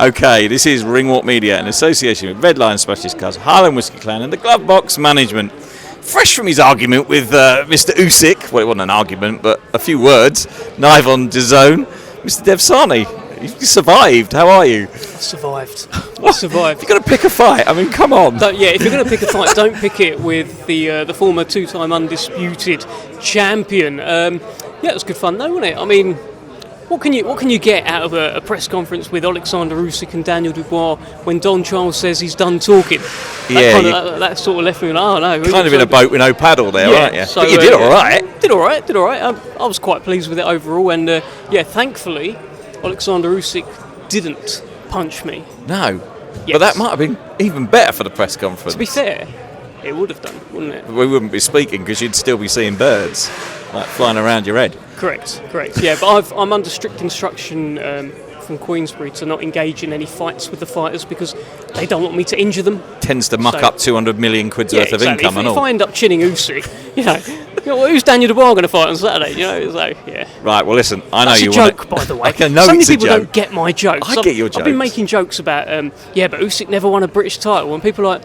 Okay, this is Ringwalk Media in association with Red Lion Specialist Cars, Highland Whiskey Clan and the Glove Box Management. Fresh from his argument with Mr. Usyk, well, it wasn't an argument, but a few words, live on DAZN, Mr. Dev SAHNI. You survived. How are you? I survived. What? Survived. You're going to pick a fight? I mean, come on. If you're going to pick a fight, don't pick it with the former two-time undisputed champion. It was good fun, though, wasn't it? I mean, what can you get out of a press conference with Alexander Usyk and Daniel Dubois when Don Charles says he's done talking? That sort of left me. Oh no, kind of in a boat with no paddle there, weren't you? So, but you did all right. Did all right. I was quite pleased with it overall, and thankfully, Alexander Usyk didn't punch me. No, yes. But that might have been even better for the press conference. To be fair, it would have done, wouldn't it? We wouldn't be speaking because you'd still be seeing birds like flying around your head. Correct. Yeah, but I'm under strict instruction from Queensbury to not engage in any fights with the fighters because they don't want me to injure them. Tends to muck up 200 million quid's worth of income and all. If I end up chinning Usyk, who's Daniel Dubois going to fight on Saturday? Right, well listen, I know that's you want a joke, by the way. I know so many it's a people joke. don't get my jokes. I get your jokes. I've been making jokes about, but Usyk never won a British title, and people are like,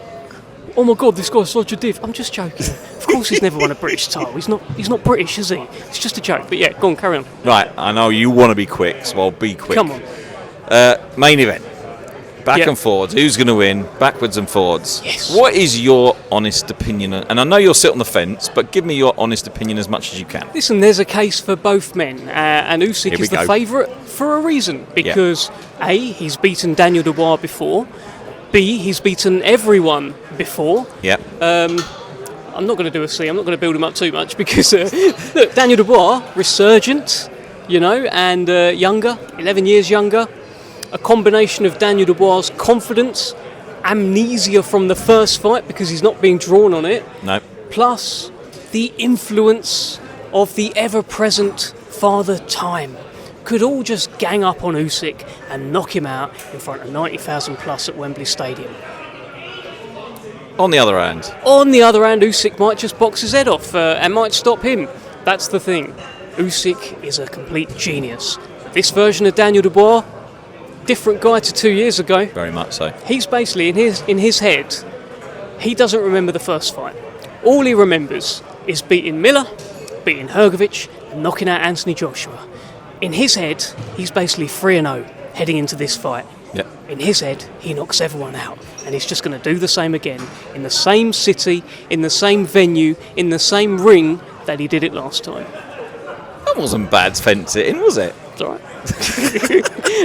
oh my God, this guy's such a div. I'm just joking. Of course he's never won a British title. He's not British, is he? It's just a joke. But yeah, go on, carry on. Right, I know you want to be quick, so I'll be quick. Come on. Main event. Back and forwards. Who's going to win? Backwards and forwards. Yes. What is your honest opinion? And I know you'll sit on the fence, but give me your honest opinion as much as you can. Listen, there's a case for both men, and Usyk is the favourite for a reason. Because A, he's beaten Daniel Dubois before. B, he's beaten everyone before. Yeah. I'm not going to do a C. I'm not going to build him up too much because look, Daniel Dubois, resurgent, and younger, 11 years younger. A combination of Daniel Dubois' confidence, amnesia from the first fight because he's not being drawn on it. No. Plus the influence of the ever-present Father Time. Could all just gang up on Usyk and knock him out in front of 90,000 plus at Wembley Stadium. On the other hand, Usyk might just box his head off and might stop him. That's the thing. Usyk is a complete genius. This version of Daniel Dubois, different guy to 2 years ago. Very much so. He's basically, in his head, he doesn't remember the first fight. All he remembers is beating Miller, beating Hrgovic, and knocking out Anthony Joshua. In his head, he's basically 3-0 heading into this fight. Yep. In his head, he knocks everyone out. And he's just going to do the same again, in the same city, in the same venue, in the same ring that he did it last time. That wasn't bad fence it in, was it? It's all right.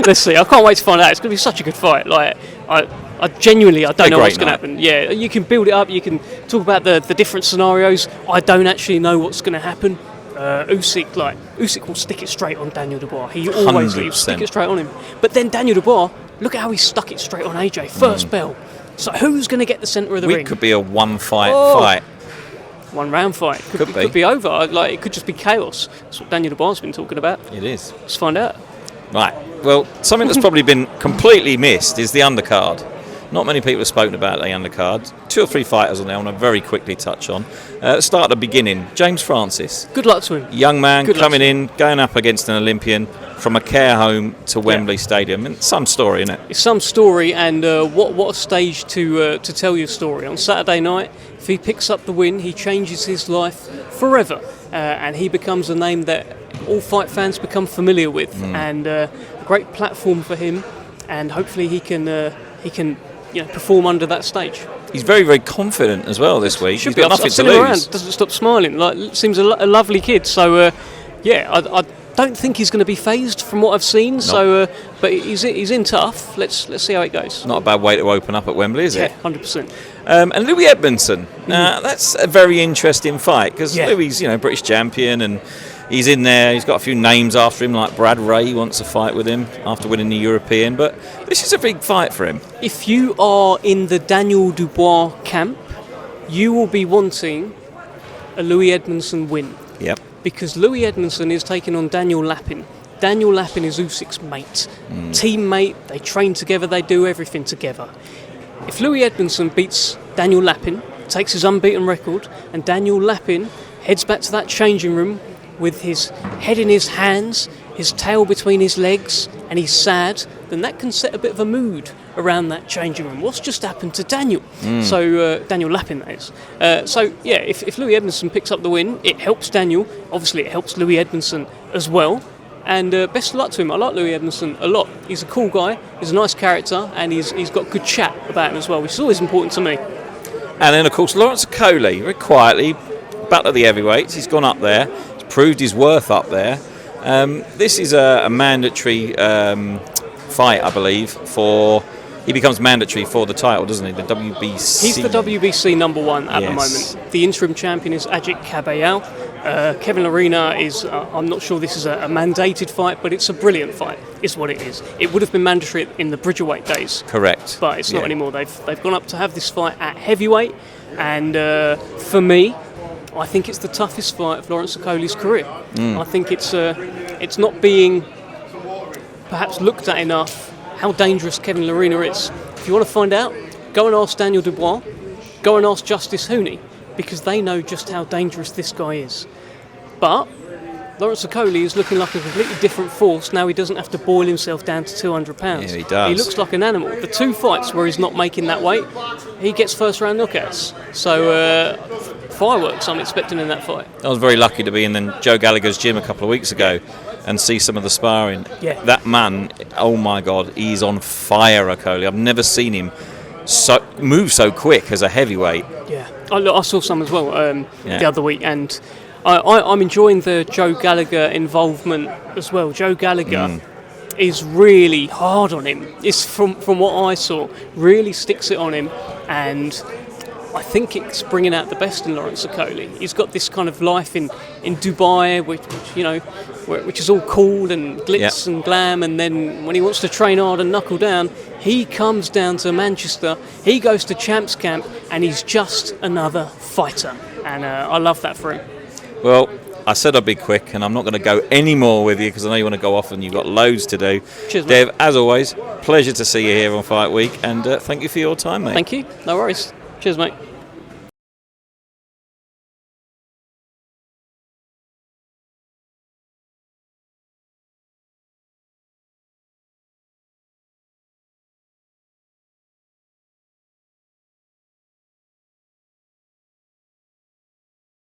Let's see. I can't wait to find out. It's going to be such a good fight. I genuinely don't know what's going to happen. Yeah, you can build it up. You can talk about the different scenarios. I don't actually know what's going to happen. Usyk will stick it straight on Daniel Dubois. He always will stick it straight on him. But then Daniel Dubois, look at how he stuck it straight on AJ. First bell. So who's going to get the centre of the ring? It could be a fight. 1 round fight. Could be over. It could just be chaos. That's what Daniel Dubois has been talking about. It is. Let's find out. Right. Well, something that's probably been completely missed is the undercard. Not many people have spoken about the undercard. 2 or 3 fighters on there I want to very quickly touch on. Start at the beginning. James Francis. Good luck to him. Young man coming in, going up against an Olympian from a care home to Wembley Stadium. And some story, isn't it? It's some story, and what a stage to tell your story. On Saturday night, if he picks up the win, he changes his life forever. And he becomes a name that all fight fans become familiar with. And a great platform for him. And hopefully he can perform under that stage. He's very, very confident as well this week. He's got nothing to lose. Around, doesn't stop smiling. Seems a lovely kid. So, I don't think he's going to be phased from what I've seen. No. So, but he's in tough. Let's see how it goes. Not a bad way to open up at Wembley, is it? Yeah, 100%. And Louis Edmondson. That's a very interesting fight because Louis, British champion, and he's in there. He's got a few names after him, like Brad Ray wants to fight with him after winning the European. But this is a big fight for him. If you are in the Daniel Dubois camp, you will be wanting a Louis Edmondson win. Yep. Because Louis Edmondson is taking on Daniel Lappin. Daniel Lappin is Usyk's mate, teammate. They train together. They do everything together. If Louis Edmondson beats Daniel Lappin, takes his unbeaten record, and Daniel Lappin heads back to that changing room with his head in his hands, his tail between his legs, and he's sad, then that can set a bit of a mood around that changing room. What's just happened to Daniel? So Daniel Lappin, that is. So yeah, if Louis Edmondson picks up the win, it helps Daniel. Obviously, it helps Louis Edmondson as well. And best of luck to him. I like Louis Edmondson a lot. He's a cool guy. He's a nice character, and he's got good chat about him as well, which is always important to me. And then, of course, Lawrence Okoli, very quietly, battle of the heavyweights. He's gone up there. He's proved his worth up there. This is a mandatory fight, I believe, he becomes mandatory for the title, doesn't he? The WBC. He's the WBC number one at the moment. The interim champion is Ajit Kabayal. Kevin Lerena is, I'm not sure this is a mandated fight, but it's a brilliant fight, is what it is. It would have been mandatory in the Bridgerweight days. Correct. But it's not anymore. They've gone up to have this fight at heavyweight, and for me, I think it's the toughest fight of Lawrence Okoli's career. I think it's not being perhaps looked at enough how dangerous Kevin Lerena is. If you want to find out, go and ask Daniel Dubois, go and ask Justice Hooney, because they know just how dangerous this guy is. But Lawrence Okoli is looking like a completely different force now. He doesn't have to boil himself down to 200 pounds. Yeah, he does. He looks like an animal. The two fights where he's not making that weight, he gets first round knockouts. So fireworks I'm expecting in that fight. I was very lucky to be in Joe Gallagher's gym a couple of weeks ago and see some of the sparring. Yeah. That man, oh my God, he's on fire, Okoli. I've never seen him move so quick as a heavyweight. Yeah, I saw some as well the other week, and I'm enjoying the Joe Gallagher involvement as well. Joe Gallagher is really hard on him. It's from what I saw, really sticks it on him, and I think it's bringing out the best in Lawrence Okoli. He's got this kind of life in Dubai, which is all cool and glitz and glam, and then when he wants to train hard and knuckle down, he comes down to Manchester, he goes to Champs Camp, and he's just another fighter. And I love that for him. Well, I said I'd be quick, and I'm not going to go any more with you because I know you want to go off and you've got loads to do. Cheers, Dev, mate. as always, pleasure to see you here on Fight Week, and thank you for your time, mate. Thank you. No worries. Cheers, mate.